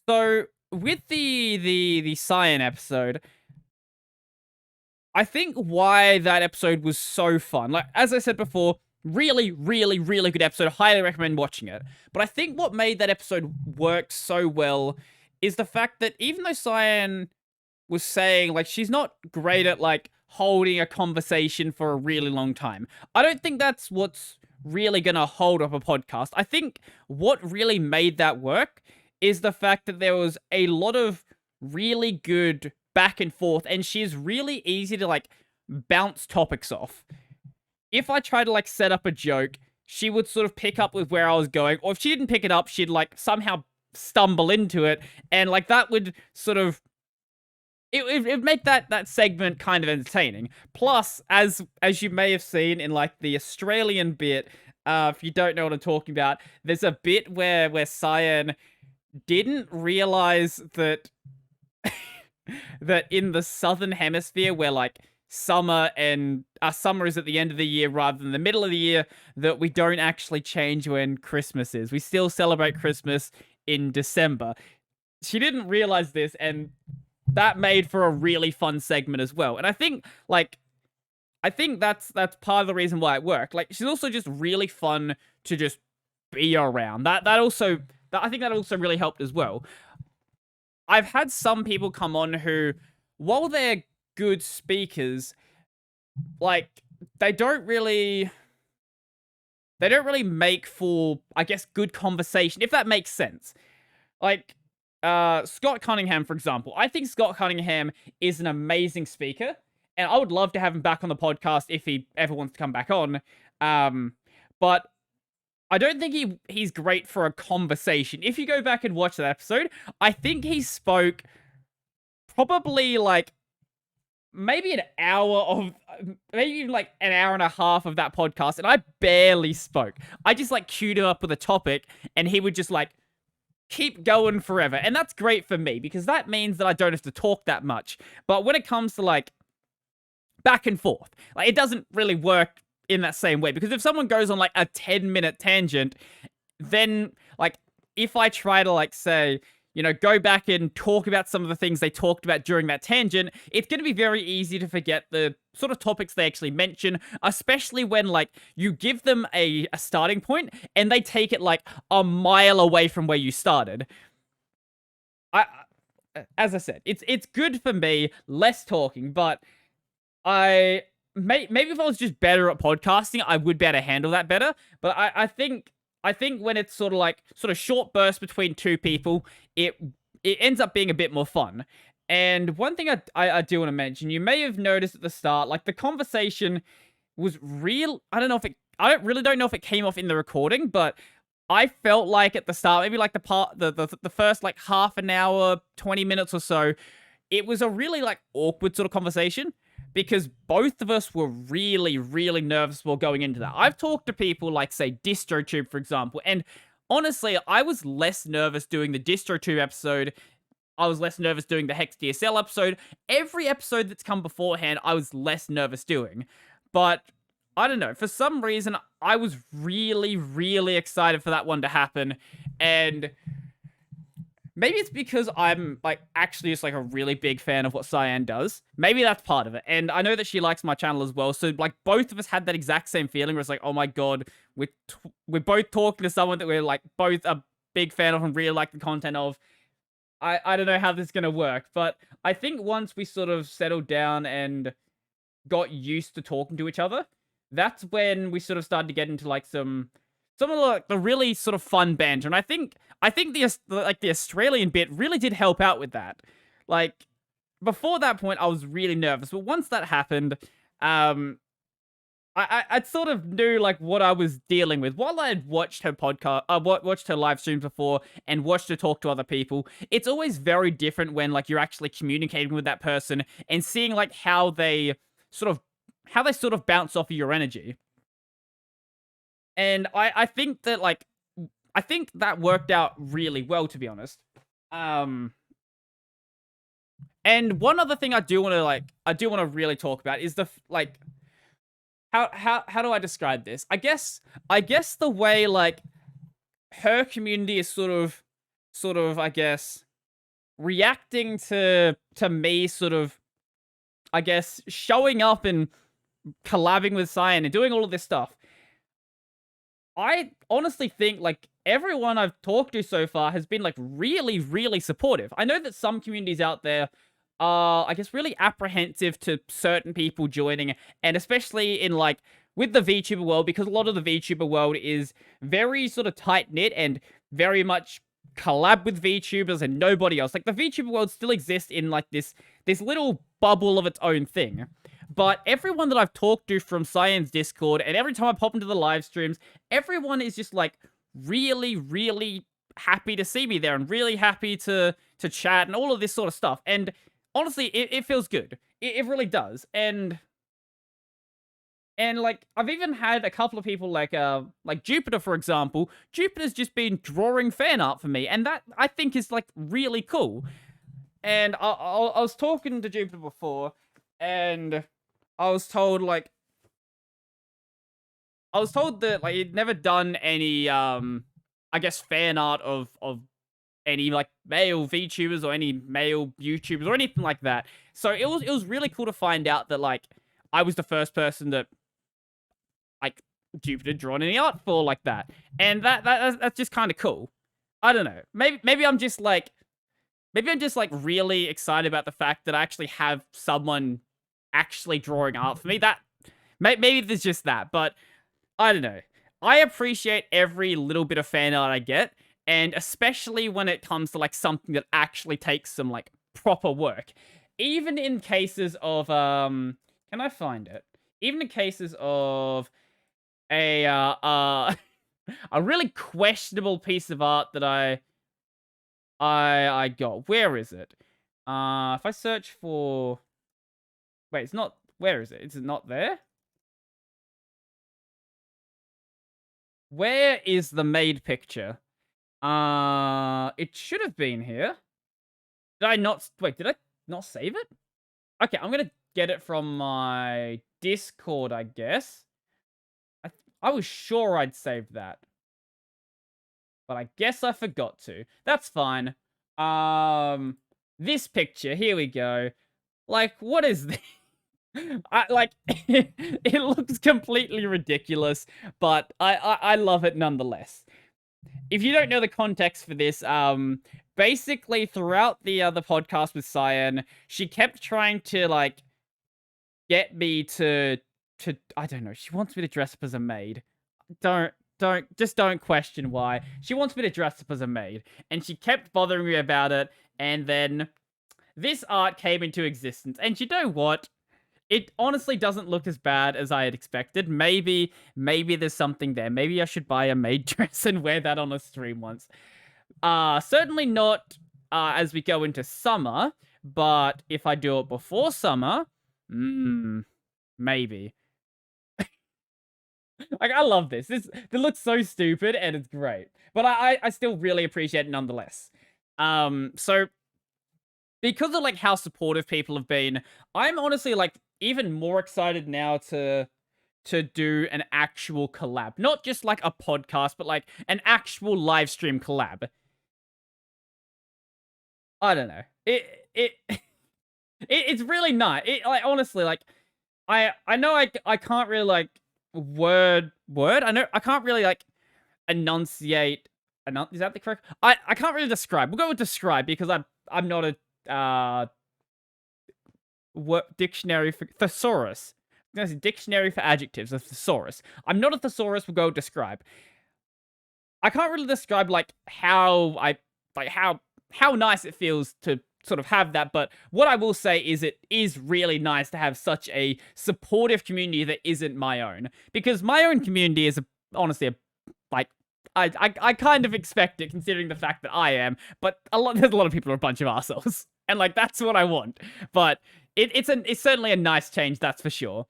So with the Cyan episode, I think why that episode was so fun. Like as I said before, really, really, really good episode. Highly recommend watching it. But I think what made that episode work so well is the fact that even though Cyan was saying like she's not great at like holding a conversation for a really long time, I don't think that's what's really gonna hold up a podcast. I think what really made that work is the fact that there was a lot of really good back and forth, and she's really easy to like bounce topics off. If I try to like set up a joke, she would sort of pick up with where I was going, or if she didn't pick it up, she'd like somehow stumble into it, and like that would sort of it'd make that segment kind of entertaining. Plus, as you may have seen in like the Australian bit, if you don't know what I'm talking about, there's a bit where Cyan didn't realize that that in the southern hemisphere, where like summer is at the end of the year rather than the middle of the year, that we don't actually change when Christmas is. We still celebrate Christmas in December. She didn't realize this, and that made for a really fun segment as well. And I think that's part of the reason why it worked. Like she's also just really fun to just be around. I think that also really helped as well. I've had some people come on who, while they're good speakers, like they don't really make for, I guess, good conversation, if that makes sense. Like Scott Cunningham, for example. I think Scott Cunningham is an amazing speaker, and I would love to have him back on the podcast if he ever wants to come back on. But I don't think he's great for a conversation. If you go back and watch that episode, I think he spoke probably like maybe an hour of, maybe even like an hour and a half of that podcast, and I barely spoke. I just like queued him up with a topic, and he would just like keep going forever. And that's great for me because that means that I don't have to talk that much. But when it comes to like back and forth, like it doesn't really work in that same way, because if someone goes on like a 10-minute tangent, then like if I try to like say, you know, go back and talk about some of the things they talked about during that tangent, it's going to be very easy to forget the sort of topics they actually mention, especially when like you give them a starting point and they take it like a mile away from where you started. As I said, it's good for me, less talking, but maybe if I was just better at podcasting, I would be able to handle that better. But I think when it's sort of short bursts between two people, it ends up being a bit more fun. And one thing I do want to mention, you may have noticed at the start, like the conversation was real. I don't know if it came off in the recording, but I felt like at the start, maybe like the first like half an hour, 20 minutes or so, it was a really like awkward sort of conversation, because both of us were really, really nervous while going into that. I've talked to people like, say, DistroTube, for example, and honestly, I was less nervous doing the DistroTube episode. I was less nervous doing the Hex DSL episode. Every episode that's come beforehand, I was less nervous doing. But I don't know, for some reason, I was really, really excited for that one to happen, and maybe it's because I'm like actually just like a really big fan of what Cyan does. Maybe that's part of it. And I know that she likes my channel as well. So like both of us had that exact same feeling where it's like, oh my god, we're both talking to someone that we're like both a big fan of and really like the content of. I don't know how this is gonna work, but I think once we sort of settled down and got used to talking to each other, that's when we sort of started to get into like some of the really sort of fun banter. And I think the Australian bit really did help out with that. Like before that point, I was really nervous, but once that happened, I sort of knew like what I was dealing with. While I had watched her podcast, watched her live streams before, and watched her talk to other people, it's always very different when like you're actually communicating with that person and seeing like how they sort of bounce off of your energy. And I think that worked out really well, to be honest. And one other thing I do want to really talk about is how do I describe this? I guess the way like her community is sort of I guess reacting to me sort of, I guess, showing up and collabing with Cyan and doing all of this stuff. I honestly think, like, everyone I've talked to so far has been, like, really, really supportive. I know that some communities out there are, I guess, really apprehensive to certain people joining, and especially in, like, with the VTuber world, because a lot of the VTuber world is very sort of tight-knit and very much collab with VTubers and nobody else. Like, the VTuber world still exists in, like, this little bubble of its own thing. But everyone that I've talked to from Cyan's Discord, and every time I pop into the live streams, everyone is just, like, really, really happy to see me there and really happy to chat and all of this sort of stuff. And honestly, it feels good. It really does. And like, I've even had a couple of people like Jupiter, for example. Jupiter's just been drawing fan art for me, and that, I think, is, like, really cool. And I was talking to Jupiter before, and I was told that, like, he'd never done any, I guess, fan art of any, like, male VTubers or any male YouTubers or anything like that. So it was really cool to find out that, like, I was the first person that, like, Jupiter drawn any art for like that. And that's just kind of cool. I don't know. Maybe I'm just like really excited about the fact that I actually have someone actually drawing art for me. That maybe there's just that, but I don't know. I appreciate every little bit of fan art I get, and especially when it comes to, like, something that actually takes some, like, proper work. Even in cases of can I find it? Even in cases of a a really questionable piece of art that I got. Where is it? If I search for, wait, it's not. Where is it? Is it not there? Where is the made picture? It should have been here. Did I not? Wait, did I not save it? Okay, I'm gonna get it from my Discord, I guess. I was sure I'd saved that, but I guess I forgot to. That's fine. This picture, here we go. Like, what is this? It looks completely ridiculous, but I love it nonetheless. If you don't know the context for this, basically throughout the other podcast with Cyan, she kept trying to, like, get me to I don't know, she wants me to dress up as a maid. Don't question why. She wants me to dress up as a maid, and she kept bothering me about it, and then this art came into existence, and you know what? It honestly doesn't look as bad as I had expected. Maybe there's something there. Maybe I should buy a maid dress and wear that on a stream once. Certainly not as we go into summer, but if I do it before summer, maybe. Like, I love this. This looks so stupid, and it's great. But I still really appreciate it nonetheless. So, because of, like, how supportive people have been, I'm honestly, like, even more excited now to do an actual collab. Not just, like, a podcast, but, like, an actual live stream collab. I don't know. It's really nice. Like, honestly, like, I know I can't really, like, word. I know I can't really, like, enunciate. Is that the correct? I can't really describe. We'll go with describe because I'm not a dictionary for thesaurus. There's a dictionary for adjectives. A thesaurus. I'm not a thesaurus. We'll go with describe. I can't really describe, like, how nice it feels to sort of have that, but what I will say is it is really nice to have such a supportive community that isn't my own, because my own community is honestly like, I kind of expect it considering the fact that I am, but there's a lot of people who are a bunch of assholes, and, like, that's what I want. But it's certainly a nice change, that's for sure.